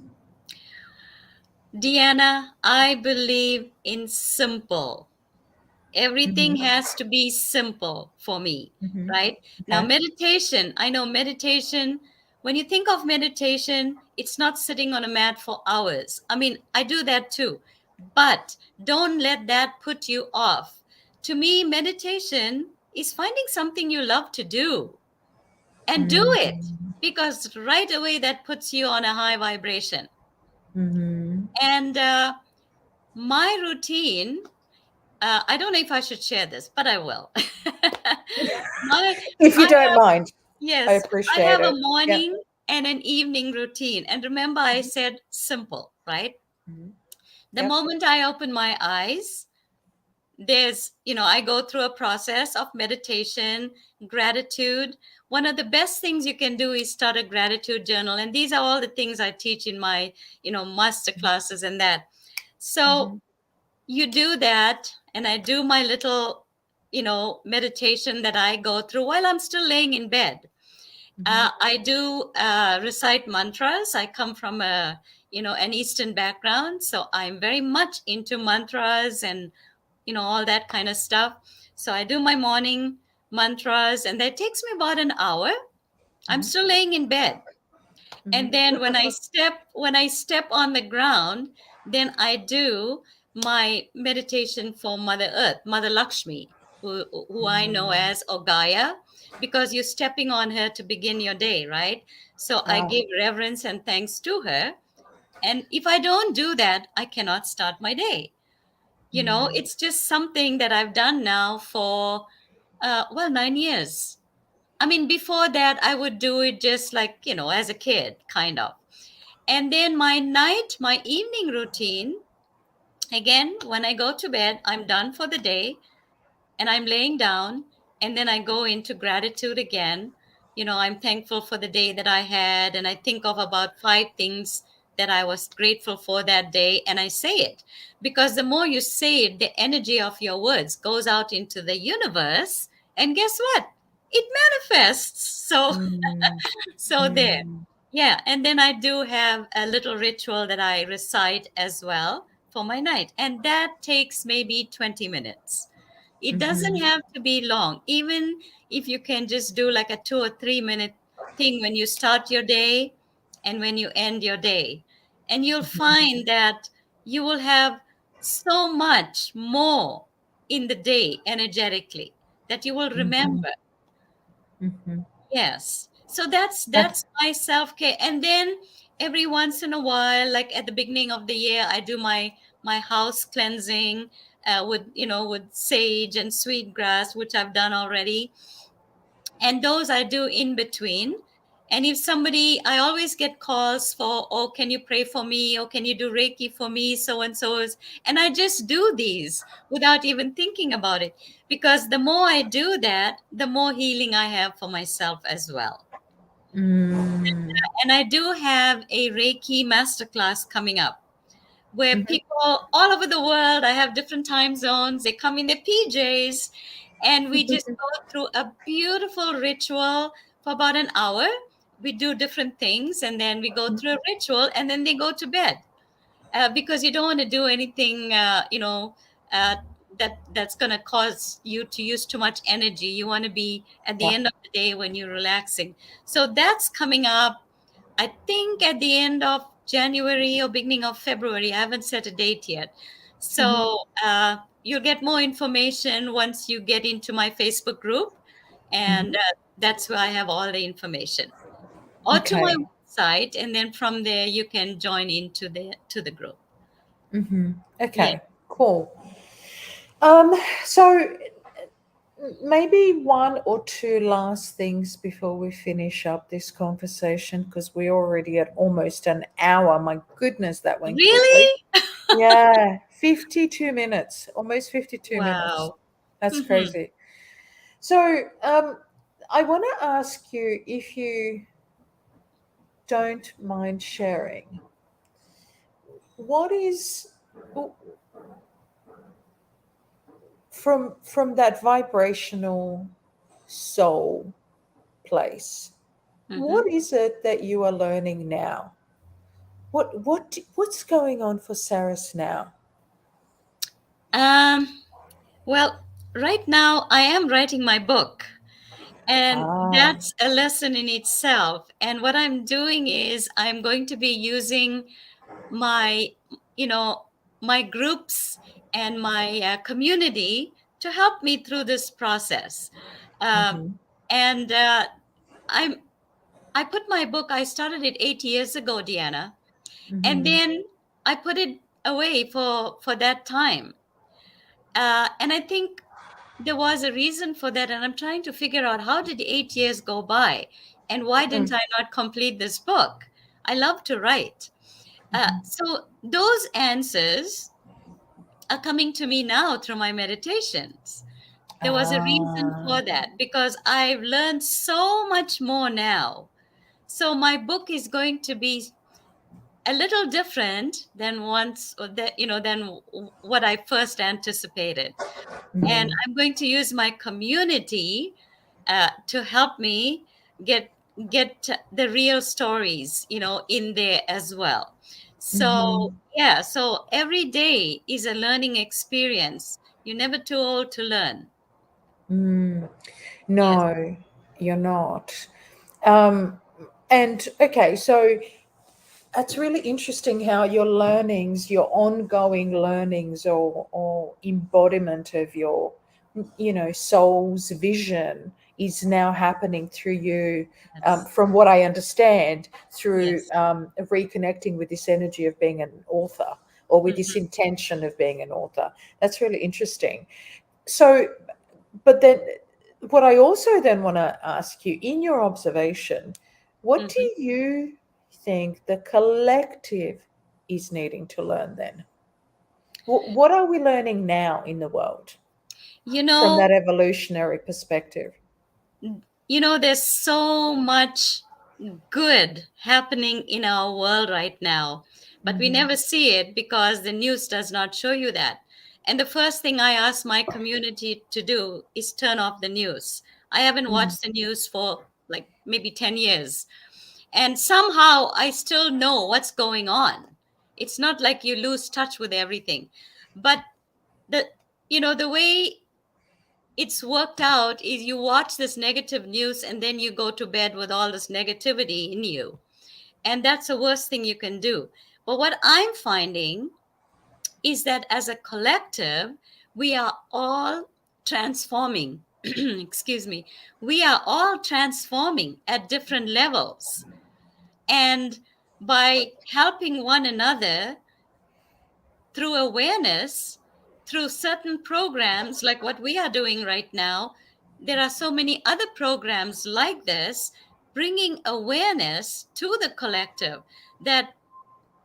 Deanna, I believe in simple. Everything Mm-hmm. has to be simple for me, Mm-hmm. right? Now, Okay. meditation, I know meditation, when you think of meditation, it's not sitting on a mat for hours. I mean, I do that too, but don't let that put you off. To me, meditation is finding something you love to do and do it, Mm-hmm. because right away that puts you on a high vibration. Mm-hmm. And my routine, I don't know if I should share this, but I will. my, If I you don't have, mind, I yes, I appreciate have a it. Yeah. morning and an evening routine. And remember, I said simple, right? Mm-hmm. The Yep. moment I open my eyes, I go through a process of meditation, gratitude. One of the best things you can do is start a gratitude journal. And these are all the things I teach in my, master classes and that. So Mm-hmm. you do that, and I do my little meditation that I go through while I'm still laying in bed. Mm-hmm. I do recite mantras. I come from an Eastern background, so I'm very much into mantras and all that kind of stuff. So I do my morning mantras, and that takes me about an hour. I'm Mm-hmm. still laying in bed. And Mm-hmm. then when I step on the ground, then I do my meditation for Mother Earth, Mother Lakshmi, who I know Mm-hmm. as Ogaya, because you're stepping on her to begin your day, right? So I Ah. give reverence and thanks to her. And if I don't do that, I cannot start my day. Mm-hmm. It's just something that I've done now for 9 years. I mean, before that, I would do it just like, as a kid, kind of. And then my evening routine, again, when I go to bed, I'm done for the day and I'm laying down, and then I go into gratitude again. I'm thankful for the day that I had, and I think of about 5 things that I was grateful for that day, and I say it, because the more you say it, the energy of your words goes out into the universe, and guess what? It manifests. So Mm-hmm. so there. Mm-hmm. Yeah, and then I do have a little ritual that I recite as well for my night, and that takes maybe 20 minutes. It doesn't Mm-hmm. have to be long. Even if you can just do like a 2 or 3 minute thing when you start your day and when you end your day. And you'll find that you will have so much more in the day energetically that you will Mm-hmm. remember. Mm-hmm. Yes. So that's my self-care. And then every once in a while, like at the beginning of the year, I do my house cleansing with sage and sweet grass, which I've done already. And those I do in between. And if somebody, I always get calls for, oh, can you pray for me? Or can you do Reiki for me? So and so is. And I just do these without even thinking about it. Because the more I do that, the more healing I have for myself as well. Mm. And I do have a Reiki masterclass coming up where Mhm. people all over the world, I have different time zones, they come in their PJs, and we just go through a beautiful ritual for about an hour. We do different things, and then we go through a ritual, and then they go to bed, because you don't want to do anything, uh, that's going to cause you to use too much energy. You want to be at the Yeah. end of the day when you're relaxing. So that's coming up, I think, at the end of January or beginning of February. I haven't set a date yet. Mhm. So you'll get more information once you get into my Facebook group, and Mhm. that's where I have all the information, or to my Okay. website, and then from there you can join into the group. Mhm. Yeah. Okay. Cool. Um, so maybe one or two last things before we finish up this conversation, because we're already at almost an hour. My goodness, that went quickly. Really? Yeah, 52 minutes, almost 52 minutes. Wow. That's Hmm. crazy. So, I want to ask you, if you don't mind sharing, what is, from that vibrational soul place, Hmm. what is it that you are learning now? What's going on for Saras now? Um, well, right now I am writing my book, and Ah. that's a lesson in itself. And what I'm doing is I'm going to be using my, you know, my groups and my community to help me through this process. Um, Mhm. and I'm I put my book. I started it 8 years ago, Deanna, and Mhm. then I put it away for that time. And I think there was a reason for that, and I'm trying to figure out how did 8 years go by, and why didn't Mm. I not complete this book? I love to write. Mhm. So those answers are coming to me now through my meditations. There was a reason Ah. for that because I've learned so much more now. So my book is going to be a little different than once, or that than what I first anticipated. And Mm. I'm going to use my community to help me get get the real stories, in there as well. So Mhm. yeah, so every day is a learning experience. You're never too old to learn. Mm. Yes. No, you're not. Um, and okay, so it's really interesting how your learnings, your ongoing learnings, or embodiment of your, soul's vision is now happening through you, Yes. from what I understand, through Yes. reconnecting with this energy of being an author, or with this Mhm. intention of being an author. That's really interesting. So, but then what I also then want to ask you, in your observation, what do Mhm. you think the collective is needing to learn then? What are we learning now in the world You from that know, evolutionary perspective? there's so much good happening in our world right now, but we Hmm. never see it because the news does not show you that. And the first thing I ask my community to do is turn off the news. I haven't Hmm. watched the news for like maybe 10 years, and somehow I still know what's going on. It's not like you lose touch with everything, but the the way it's worked out is you watch this negative news and then you go to bed with all this negativity in you, and that's the worst thing you can do. But what I'm finding is that as a collective, we are all transforming. Excuse me. We are all transforming at different levels. And by helping one another through awareness, through certain programs like what we are doing right now, there are so many other programs like this, bringing awareness to the collective that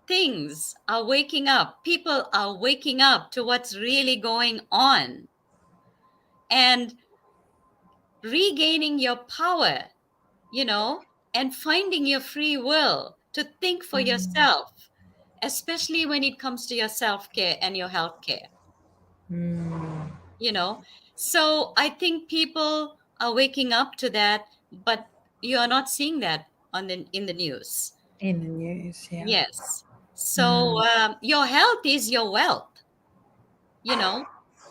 things are waking up. People are waking up to what's really going on and regaining your power, you know. and finding your free will to think for Mm, yourself, especially when it comes to your self care and your health care, mm. you know. So I think people are waking up to that, but you are not seeing that in the news. In the news, yeah. Yes. So Mm, your health is your wealth, you know.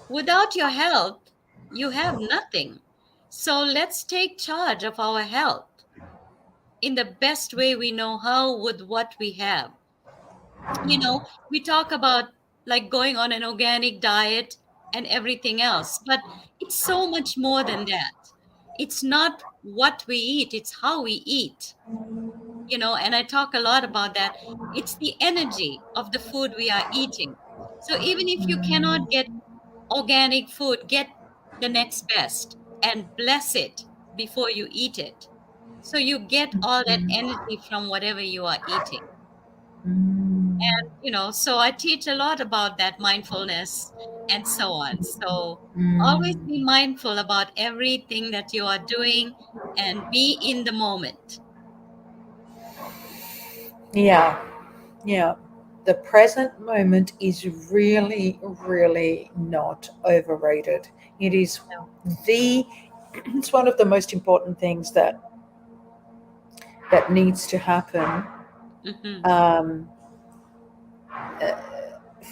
Without your health, you have nothing. So let's take charge of our health in the best way we know how with what we have. We talk about like going on an organic diet and everything else, but it's so much more than that. It's not what we eat, it's how we eat, and I talk a lot about that. It's the energy of the food we are eating. So even if you cannot mm, get organic food, get the next best and bless it before you eat it. So you get all that mm, energy from whatever you are eating. mm, So I teach a lot about that mindfulness and so on. So always mm. be mindful about everything that you are doing and be in the moment. Yeah, yeah. The present moment is really, really not overrated. It is the, it's one of the most important things that needs to happen Hmm. um,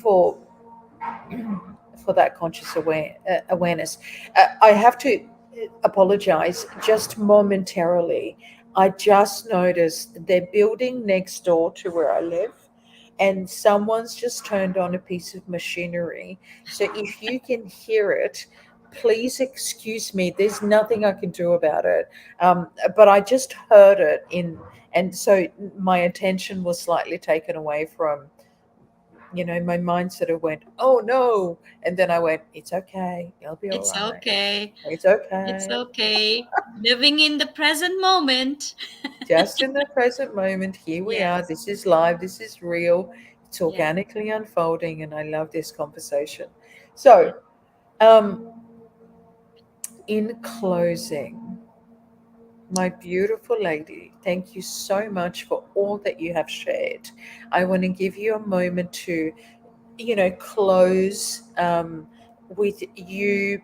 for for that conscious awareness. I have to apologize just momentarily. I just noticed they're building next door to where I live, and someone's just turned on a piece of machinery. So if you can hear it, please excuse me. There's nothing I can do about it. But I just heard it and so my attention was slightly taken away from, my mind sort of went, oh no. And then I went, it's okay. It'll be all It's right. okay. It's It's okay. okay. Living in the present moment. Just in the present moment, here we are. Yes. This is live. This is real. It's Yeah. organically unfolding. And I love this conversation. Yeah. So, in closing, my beautiful lady, thank you so much for all that you have shared. I want to give you a moment to, close with you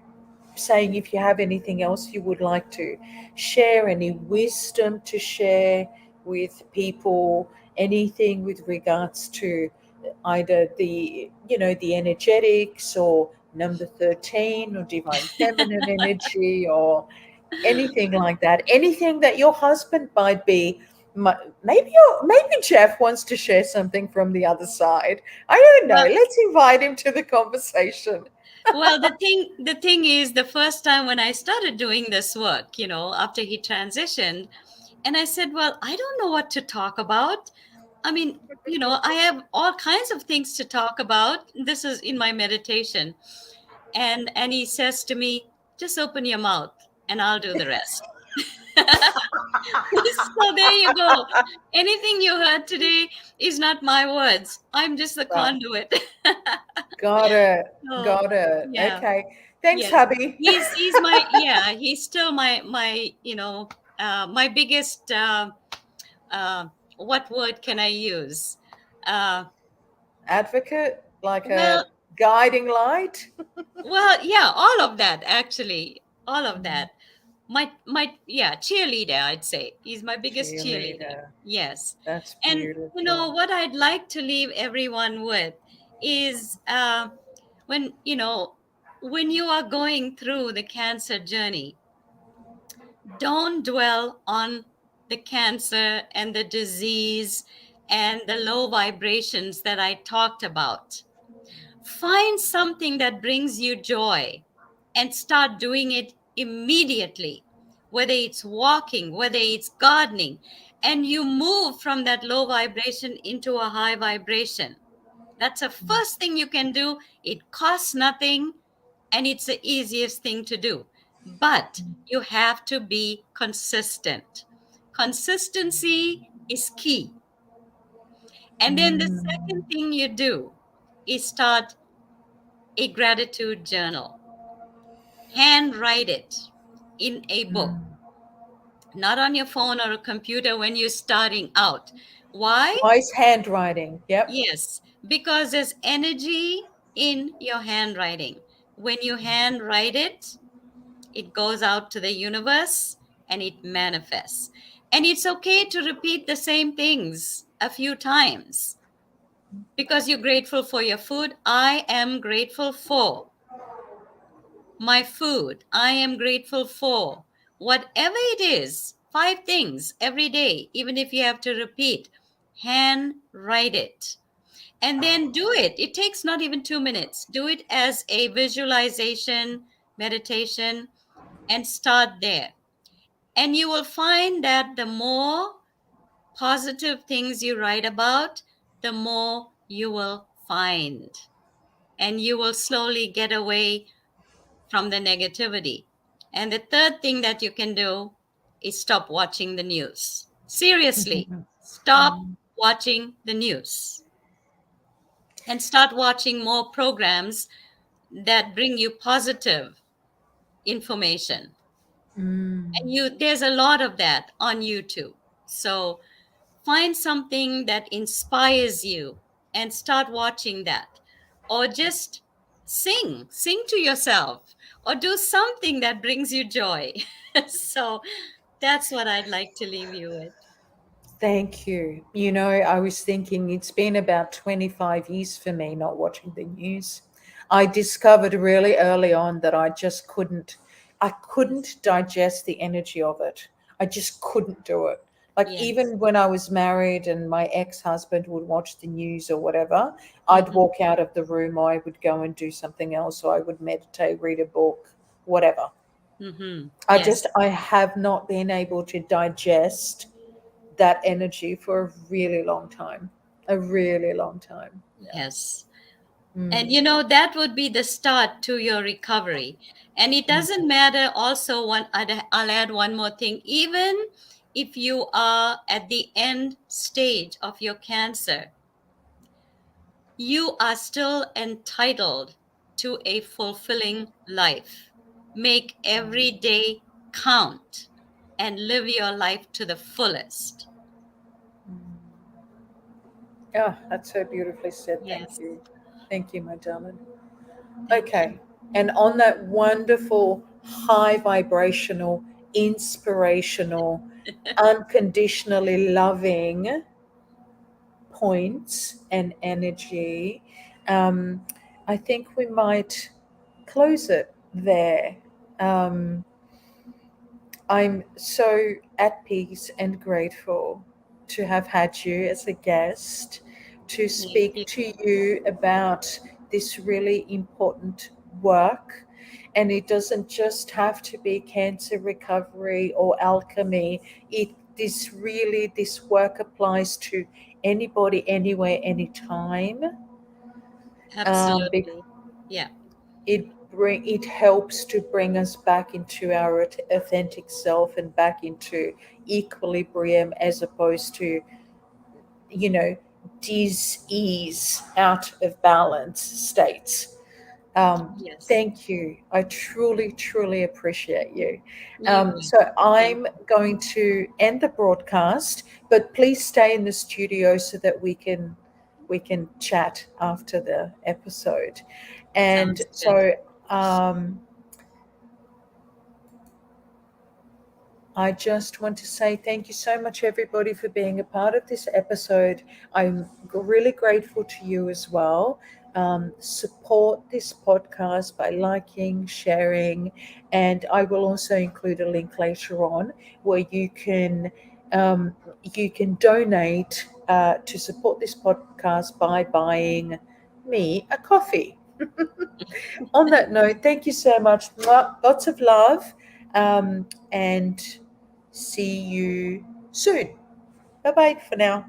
saying if you have anything else you would like to share, any wisdom to share with people, anything with regards to either the energetics or number 13 or divine feminine energy or anything like that, anything that your husband might be. Maybe Jeff wants to share something from the other side. I don't know. Well, Let's invite him to the conversation. well, the thing is, the first time when I started doing this work, after he transitioned, and I said, well, I don't know what to talk about. I mean, I have all kinds of things to talk about. This is in my meditation. And he says to me, just open your mouth and I'll do the rest. So there you go. Anything you heard today is not my words. I'm just the Right. conduit. Got it. So Got it. yeah, Okay. Thanks, yes. hubby. He's my, yeah, he's still my biggest uh what word can I use? Uh Advocate, like a well guiding light. well, yeah, all of that actually. All of that. My yeah, cheerleader, I'd say. He's my biggest cheerleader. Cheerleader. Yes. That's And beautiful. what I'd like to leave everyone with is when when you are going through the cancer journey, don't dwell on the cancer and the disease and the low vibrations that I talked about. Find something that brings you joy and start doing it immediately, whether it's walking, whether it's gardening, and you move from that low vibration into a high vibration. That's the first thing you can do. It costs nothing and it's the easiest thing to do. But you have to be consistent. Consistency is key. And then the second Mm, thing you do is start a gratitude journal. Handwrite it in a book. mm, not on your phone or a computer when you're starting out. Why? Wise handwriting. Yep. Yes, because there's energy in your handwriting. When you handwrite it, it goes out to the universe and it manifests. And it's okay to repeat the same things a few times because you're grateful for your food. I am grateful for my food. I am grateful for whatever it is, 5 things every day, even if you have to repeat, handwrite it. And then do it. It takes not even 2 minutes. Do it as a visualization, meditation, and start there. And you will find that the more positive things you write about, the more you will find. And you will slowly get away from the negativity. And the third thing that you can do is stop watching the news. Seriously, stop watching the news and start watching more programs that bring you positive information. And there's a lot of that on YouTube. So find something that inspires you and start watching that. Or just sing to yourself, or do something that brings you joy. So that's what I'd like to leave you with. Thank you. You know, I was thinking it's been about 25 years for me not watching the news. I discovered really early on that I couldn't digest the energy of it. I just couldn't do it. Like Yes. even when I was married and my ex-husband would watch the news or whatever, I'd Hmm. walk out of the room, or I would go and do something else, or I would meditate, read a book, whatever. Hmm. I Yes. I have not been able to digest that energy for a really long time. A really long time. Yeah. Yes. And Mm, that would be the start to your recovery. And it mm, doesn't matter. Also, I'll add one more thing. Even if you are at the end stage of your cancer, you are still entitled to a fulfilling life. Make every day count and live your life to the fullest. mm. Yeah, that's so beautifully said. Thank Yes. you. Thank you, my darling. Thank you. Okay. And on that wonderful, high vibrational, inspirational, unconditionally loving points and energy, um, I think we might close it there. Um, I'm so at peace and grateful to have had you as a guest to Thank speak you. to you about this really important work. And it doesn't just have to be cancer recovery or alchemy. This work applies to anybody, anywhere, anytime. Because Absolutely. Yeah. it helps to bring us back into our authentic self and back into equilibrium, as opposed to, you know, dis-ease, out of balance states. Yes. Thank you. I truly, truly appreciate you. You So thank I'm going to end the broadcast, but please stay in the studio so that we can chat after the episode. And Sounds good. so um, I just want to say thank you so much, everybody, for being a part of this episode. I'm really grateful to you as well. Support this podcast by liking, sharing, and I will also include a link later on where um, you can donate to support this podcast by buying me a coffee. On that note, thank you so much. Lots of love, and see you soon. Bye bye for now.